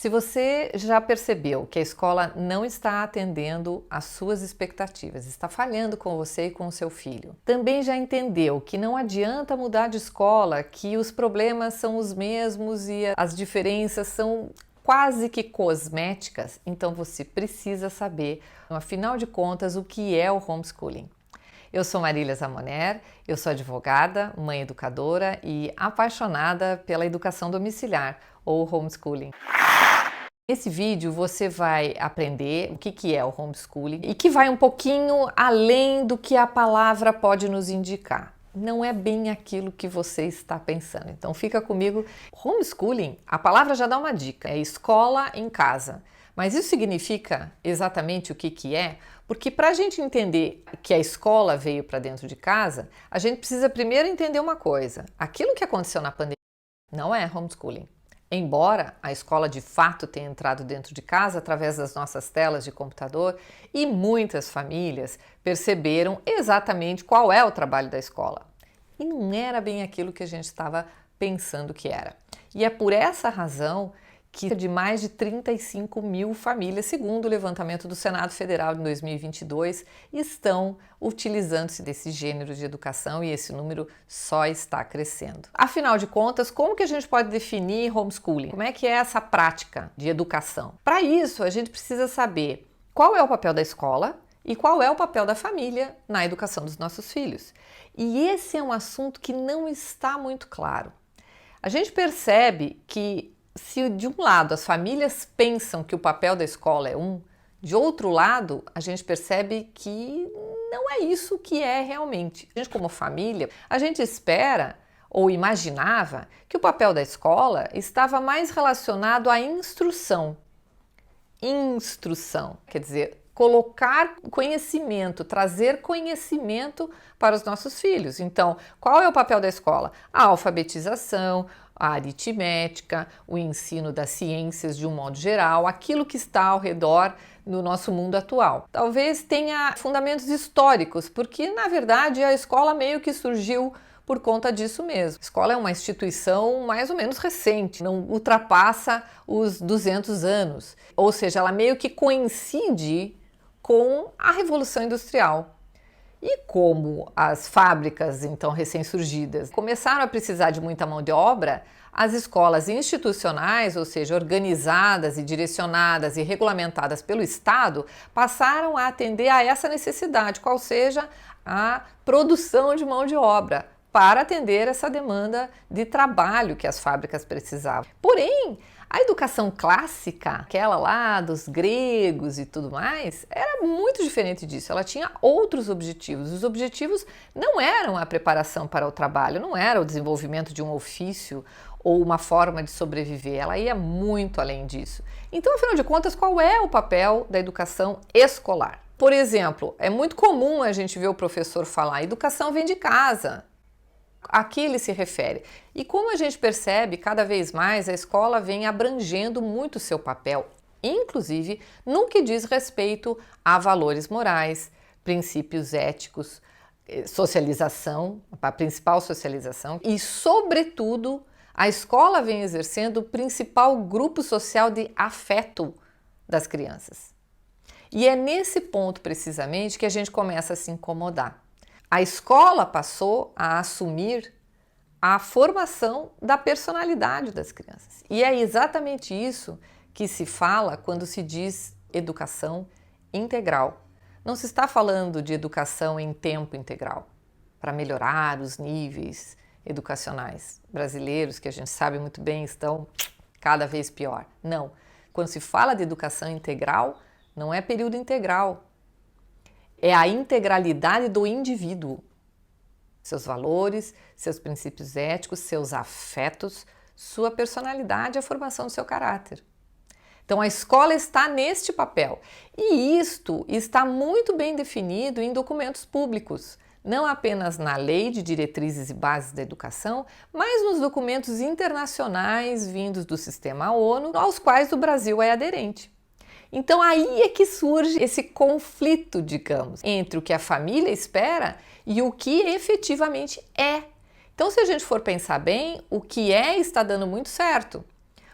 Se você já percebeu que a escola não está atendendo às suas expectativas, está falhando com você e com o seu filho, também já entendeu que não adianta mudar de escola, que os problemas são os mesmos e as diferenças são quase que cosméticas, então você precisa saber, afinal de contas, o que é o homeschooling. Eu sou Marília Zamoner, eu sou advogada, mãe educadora e apaixonada pela educação domiciliar, ou homeschooling. Nesse vídeo você vai aprender o que é o homeschooling e que vai um pouquinho além do que a palavra pode nos indicar. Não é bem aquilo que você está pensando, então fica comigo. Homeschooling, a palavra já dá uma dica, é escola em casa. Mas isso significa exatamente o que é? Porque para a gente entender que a escola veio para dentro de casa, a gente precisa primeiro entender uma coisa. Aquilo que aconteceu na pandemia não é homeschooling. Embora a escola de fato tenha entrado dentro de casa através das nossas telas de computador e muitas famílias perceberam exatamente qual é o trabalho da escola. E não era bem aquilo que a gente estava pensando que era. E é por essa razão que de mais de 35 mil famílias, segundo o levantamento do Senado Federal de 2022, estão utilizando-se desse gênero de educação e esse número só está crescendo. Afinal de contas, como que a gente pode definir homeschooling? Como é que é essa prática de educação? Para isso, a gente precisa saber qual é o papel da escola e qual é o papel da família na educação dos nossos filhos. E esse é um assunto que não está muito claro. A gente percebe que se de um lado as famílias pensam que o papel da escola é de outro lado a gente percebe que não é isso que é realmente. A gente como família, a gente espera ou imaginava que o papel da escola estava mais relacionado à instrução. Instrução, quer dizer, colocar conhecimento, trazer conhecimento para os nossos filhos. Então, qual é o papel da escola? A alfabetização, a aritmética, o ensino das ciências de um modo geral, aquilo que está ao redor no nosso mundo atual. Talvez tenha fundamentos históricos, porque na verdade a escola meio que surgiu por conta disso mesmo. A escola é uma instituição mais ou menos recente, não ultrapassa os 200 anos, ou seja, ela meio que coincide com a Revolução Industrial. E como as fábricas, então recém-surgidas, começaram a precisar de muita mão de obra, as escolas institucionais, ou seja, organizadas e direcionadas e regulamentadas pelo Estado, passaram a atender a essa necessidade, qual seja a produção de mão de obra, para atender essa demanda de trabalho que as fábricas precisavam. Porém, a educação clássica, aquela lá dos gregos e tudo mais, era muito diferente disso. Ela tinha outros objetivos. Os objetivos não eram a preparação para o trabalho, não era o desenvolvimento de um ofício ou uma forma de sobreviver. Ela ia muito além disso. Então, afinal de contas, qual é o papel da educação escolar? Por exemplo, é muito comum a gente ver o professor falar: educação vem de casa. A que ele se refere. E como a gente percebe, cada vez mais a escola vem abrangendo muito o seu papel, inclusive no que diz respeito a valores morais, princípios éticos, socialização, a principal socialização, e sobretudo a escola vem exercendo o principal grupo social de afeto das crianças. E é nesse ponto precisamente que a gente começa a se incomodar. A escola passou a assumir a formação da personalidade das crianças. E é exatamente isso que se fala quando se diz educação integral. Não se está falando de educação em tempo integral, para melhorar os níveis educacionais brasileiros, que a gente sabe muito bem estão cada vez pior. Não. Quando se fala de educação integral, não é período integral. É a integralidade do indivíduo, seus valores, seus princípios éticos, seus afetos, sua personalidade e a formação do seu caráter. Então a escola está neste papel e isto está muito bem definido em documentos públicos, não apenas na Lei de Diretrizes e Bases da Educação, mas nos documentos internacionais vindos do sistema ONU, aos quais o Brasil é aderente. Então aí é que surge esse conflito, digamos, entre o que a família espera e o que efetivamente é. Então, se a gente for pensar bem, o que é está dando muito certo,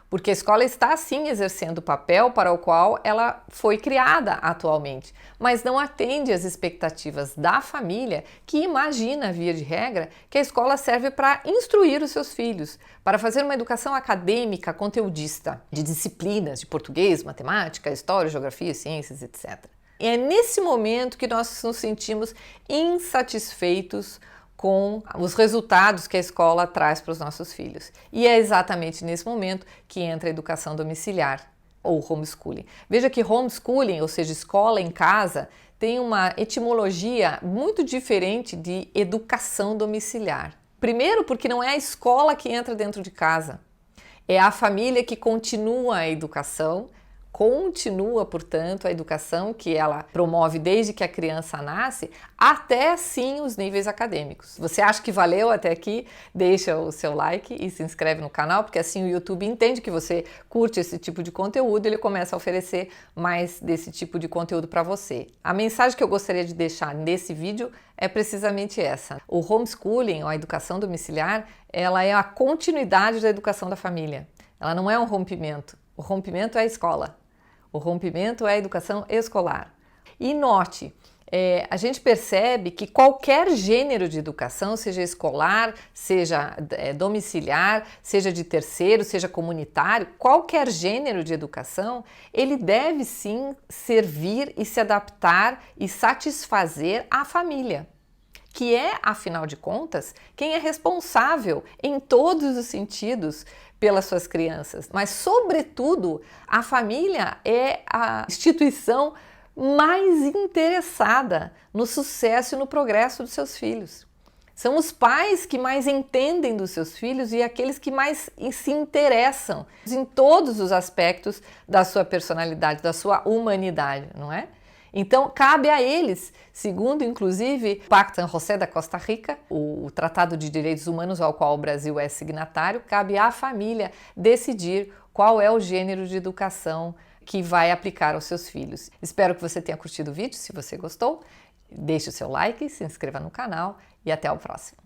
porque a escola está sim exercendo o papel para o qual ela foi criada atualmente, mas não atende às expectativas da família, que imagina, via de regra, que a escola serve para instruir os seus filhos, para fazer uma educação acadêmica, conteudista, de disciplinas de português, matemática, história, geografia, ciências, etc. E é nesse momento que nós nos sentimos insatisfeitos com os resultados que a escola traz para os nossos filhos. E é exatamente nesse momento que entra a educação domiciliar ou homeschooling. Veja que homeschooling, ou seja, escola em casa, tem uma etimologia muito diferente de educação domiciliar. Primeiro, porque não é a escola que entra dentro de casa, é a família que continua a educação, portanto, a educação que ela promove desde que a criança nasce, até sim os níveis acadêmicos. Você acha que valeu até aqui? Deixa o seu like e se inscreve no canal, porque assim o YouTube entende que você curte esse tipo de conteúdo e ele começa a oferecer mais desse tipo de conteúdo para você. A mensagem que eu gostaria de deixar nesse vídeo é precisamente essa. O homeschooling, ou a educação domiciliar, ela é a continuidade da educação da família. Ela não é um rompimento. O rompimento é a escola. O rompimento é a educação escolar. E note, a gente percebe que qualquer gênero de educação, seja escolar, seja domiciliar, seja de terceiro, seja comunitário, qualquer gênero de educação, ele deve sim servir e se adaptar e satisfazer a família, que é, afinal de contas, quem é responsável em todos os sentidos pelas suas crianças. Mas, sobretudo, a família é a instituição mais interessada no sucesso e no progresso dos seus filhos. São os pais que mais entendem dos seus filhos e aqueles que mais se interessam em todos os aspectos da sua personalidade, da sua humanidade, não é? Então, cabe a eles, segundo inclusive o Pacto San José da Costa Rica, o Tratado de Direitos Humanos ao qual o Brasil é signatário, cabe à família decidir qual é o gênero de educação que vai aplicar aos seus filhos. Espero que você tenha curtido o vídeo. Se você gostou, deixe o seu like, se inscreva no canal e até o próximo.